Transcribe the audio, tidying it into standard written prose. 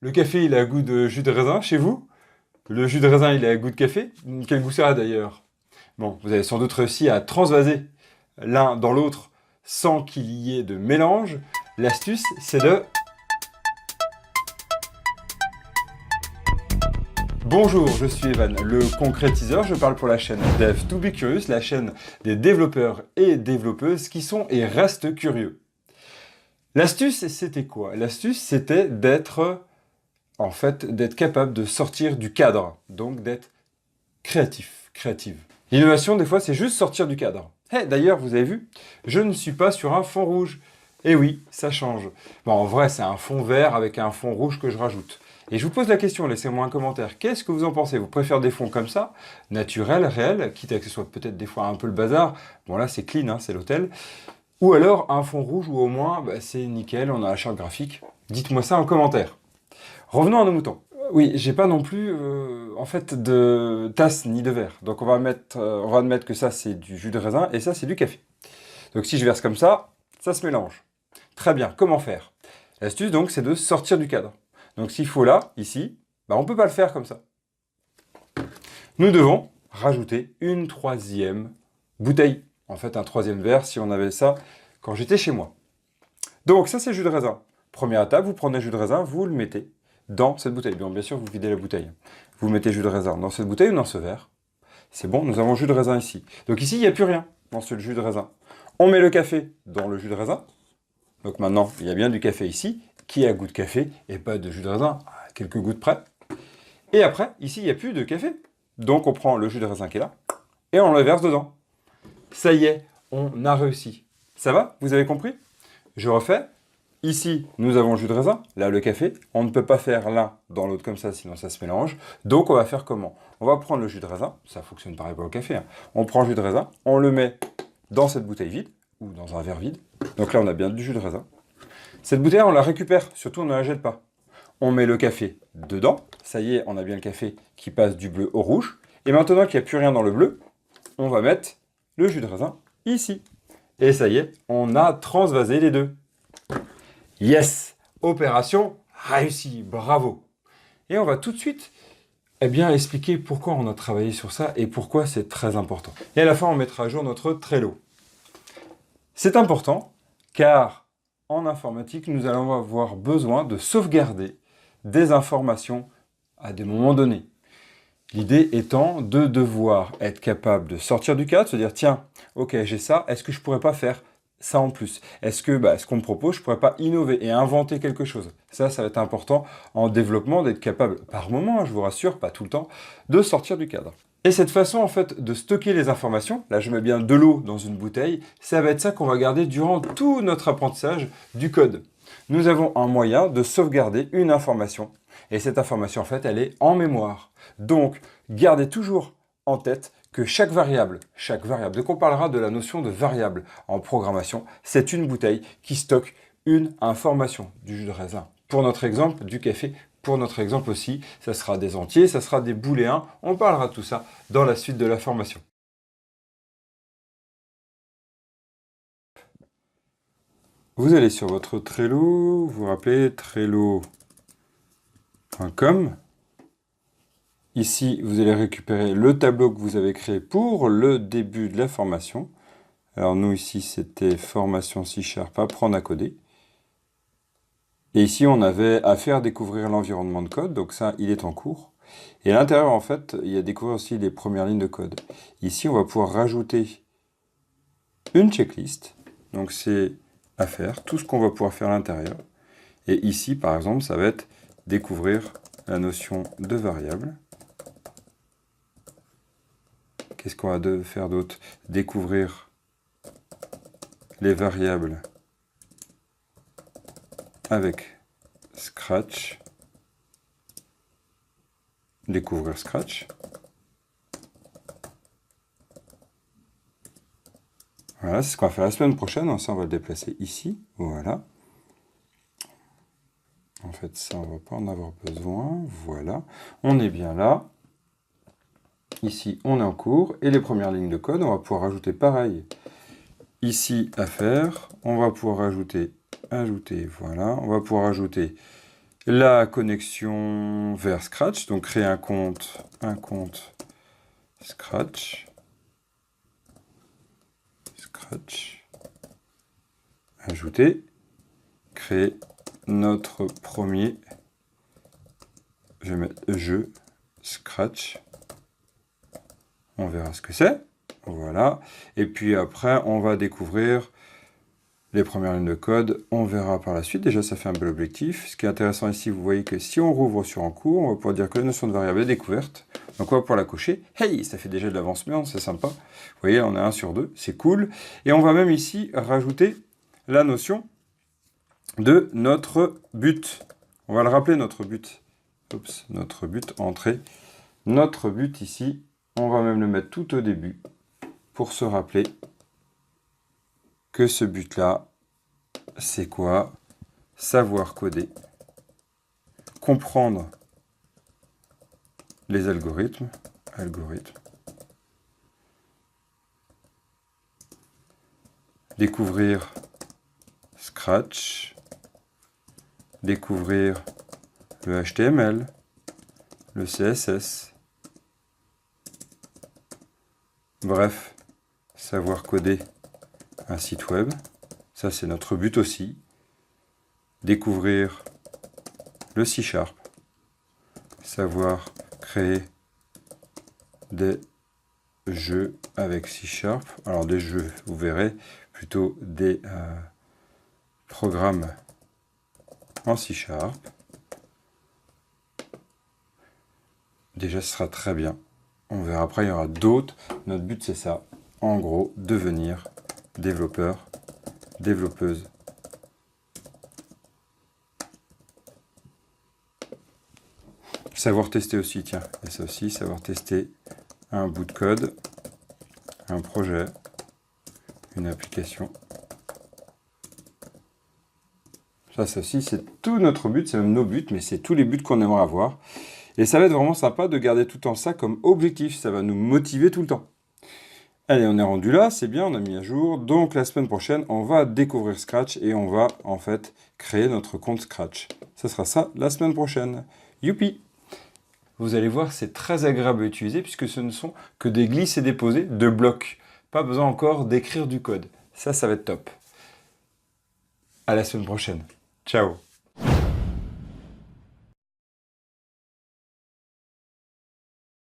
Le café, il a un goût de jus de raisin chez vous? Le jus de raisin, il a un goût de café? Quel goût ça a d'ailleurs? Bon, vous avez sans doute réussi à transvaser l'un dans l'autre sans qu'il y ait de mélange. L'astuce, c'est de... Bonjour, je suis Evan, le concrétiseur. Je parle pour la chaîne Dev to be Curious, la chaîne des développeurs et développeuses qui sont et restent curieux. L'astuce, c'était quoi? L'astuce, c'était d'être capable de sortir du cadre, donc d'être créative. L'innovation, des fois, c'est juste sortir du cadre. D'ailleurs, vous avez vu, je ne suis pas sur un fond rouge. Eh oui, ça change. Bon, en vrai, c'est un fond vert avec un fond rouge que je rajoute. Et je vous pose la question, laissez-moi un commentaire. Qu'est-ce que vous en pensez? Vous préférez des fonds comme ça, naturels, réels, quitte à que ce soit peut-être des fois un peu le bazar. Bon, là, c'est clean, hein, c'est l'hôtel. Ou alors un fond rouge où au moins, c'est nickel, on a la charte graphique. Dites-moi ça en commentaire. Revenons à nos moutons. Oui, j'ai pas non plus de tasse ni de verre. Donc on va admettre que ça c'est du jus de raisin et ça c'est du café. Donc si je verse comme ça se mélange. Très bien, comment faire? L'astuce donc c'est de sortir du cadre. Donc s'il faut là, ici, on peut pas le faire comme ça. Nous devons rajouter une troisième bouteille. En fait un troisième verre si on avait ça quand j'étais chez moi. Donc ça c'est le jus de raisin. Première étape, vous prenez le jus de raisin, vous le mettez dans cette bouteille. Bien sûr, vous videz la bouteille. Vous mettez jus de raisin dans cette bouteille ou dans ce verre. C'est bon, nous avons jus de raisin ici. Donc ici, il n'y a plus rien dans ce jus de raisin. On met le café dans le jus de raisin. Donc maintenant, il y a bien du café ici, qui a goût de café et pas de jus de raisin, à quelques gouttes près. Et après, ici, il n'y a plus de café. Donc on prend le jus de raisin qui est là et on le verse dedans. Ça y est, on a réussi. Ça va? Vous avez compris? Je refais. Ici, nous avons le jus de raisin, là le café. On ne peut pas faire l'un dans l'autre comme ça, sinon ça se mélange. Donc on va faire comment? On va prendre le jus de raisin, ça fonctionne pareil pour le café. Hein. On prend le jus de raisin, on le met dans cette bouteille vide, ou dans un verre vide. Donc là on a bien du jus de raisin. Cette bouteille, on la récupère, surtout on ne la jette pas. On met le café dedans, ça y est, on a bien le café qui passe du bleu au rouge. Et maintenant qu'il n'y a plus rien dans le bleu, on va mettre le jus de raisin ici. Et ça y est, on a transvasé les deux. Yes! Opération réussie, bravo! Et on va tout de suite expliquer pourquoi on a travaillé sur ça et pourquoi c'est très important. Et à la fin, on mettra à jour notre Trello. C'est important car en informatique, nous allons avoir besoin de sauvegarder des informations à des moments donnés. L'idée étant de devoir être capable de sortir du cadre, se dire tiens, ok, j'ai ça, est-ce que je pourrais pas faire ça en plus? Est-ce que ce qu'on me propose, je pourrais pas innover et inventer quelque chose? Ça va être important en développement d'être capable, par moment, je vous rassure, pas tout le temps, de sortir du cadre. Et cette façon en fait de stocker les informations, là je mets bien de l'eau dans une bouteille, ça va être ça qu'on va garder durant tout notre apprentissage du code. Nous avons un moyen de sauvegarder une information. Et cette information, en fait, elle est en mémoire. Donc, gardez toujours en tête que chaque variable, donc on parlera de la notion de variable en programmation, c'est une bouteille qui stocke une information du jus de raisin. Pour notre exemple, du café, pour notre exemple aussi, ça sera des entiers, ça sera des booléens, on parlera de tout ça dans la suite de la formation. Vous allez sur votre Trello, vous vous rappelez Trello.com. Ici, vous allez récupérer le tableau que vous avez créé pour le début de la formation. Alors nous, ici, c'était formation C#, apprendre à coder. Et ici, on avait à faire découvrir l'environnement de code. Donc ça, il est en cours. Et à l'intérieur, en fait, il y a découvrir aussi les premières lignes de code. Ici, on va pouvoir rajouter une checklist. Donc c'est à faire, tout ce qu'on va pouvoir faire à l'intérieur. Et ici, par exemple, ça va être découvrir la notion de variable. Qu'est-ce qu'on va faire d'autre? Découvrir les variables avec Scratch. Découvrir Scratch. Voilà, c'est ce qu'on va faire la semaine prochaine. Ça, on va le déplacer ici. Voilà. En fait, ça, on ne va pas en avoir besoin. Voilà. On est bien là. Ici, on est en cours. Et les premières lignes de code, on va pouvoir rajouter pareil. Ici, à faire. On va pouvoir ajouter, voilà. On va pouvoir ajouter la connexion vers Scratch, donc créer un compte Scratch, ajouter, créer notre premier, je vais mettre jeu Scratch, on verra ce que c'est, voilà, et puis après on va découvrir les premières lignes de code, on verra par la suite. Déjà, ça fait un bel objectif. Ce qui est intéressant ici, vous voyez que si on rouvre sur en cours, on va pouvoir dire que la notion de variable est découverte. Donc, on va pouvoir la cocher. Hey, ça fait déjà de l'avancement, c'est sympa. Vous voyez, on a 1 sur 2, c'est cool. Et on va même ici rajouter la notion de notre but. On va le rappeler, notre but. Oups, notre but, entrée. Notre but ici, on va même le mettre tout au début pour se rappeler que ce but-là, c'est quoi? Savoir coder, comprendre les algorithmes, découvrir Scratch, découvrir le HTML, le CSS, bref, savoir coder un site web, ça c'est notre but aussi. Découvrir le C#, savoir créer des jeux avec C#, alors des jeux, vous verrez, plutôt des programmes en C#. Déjà ce sera très bien, on verra après, il y aura d'autres, notre but c'est ça, en gros, devenir développeur, développeuse. Savoir tester aussi, tiens, et ça aussi, savoir tester un bout de code, un projet, une application. Ça aussi, c'est tout notre but, c'est même nos buts, mais c'est tous les buts qu'on aimerait avoir. Et ça va être vraiment sympa de garder tout le temps ça comme objectif, ça va nous motiver tout le temps. Allez, on est rendu là, c'est bien, on a mis à jour. Donc la semaine prochaine, on va découvrir Scratch et on va en fait créer notre compte Scratch. Ça sera ça la semaine prochaine. Youpi! Vous allez voir, c'est très agréable à utiliser puisque ce ne sont que des glisses et déposés de blocs. Pas besoin encore d'écrire du code. Ça va être top. À la semaine prochaine. Ciao!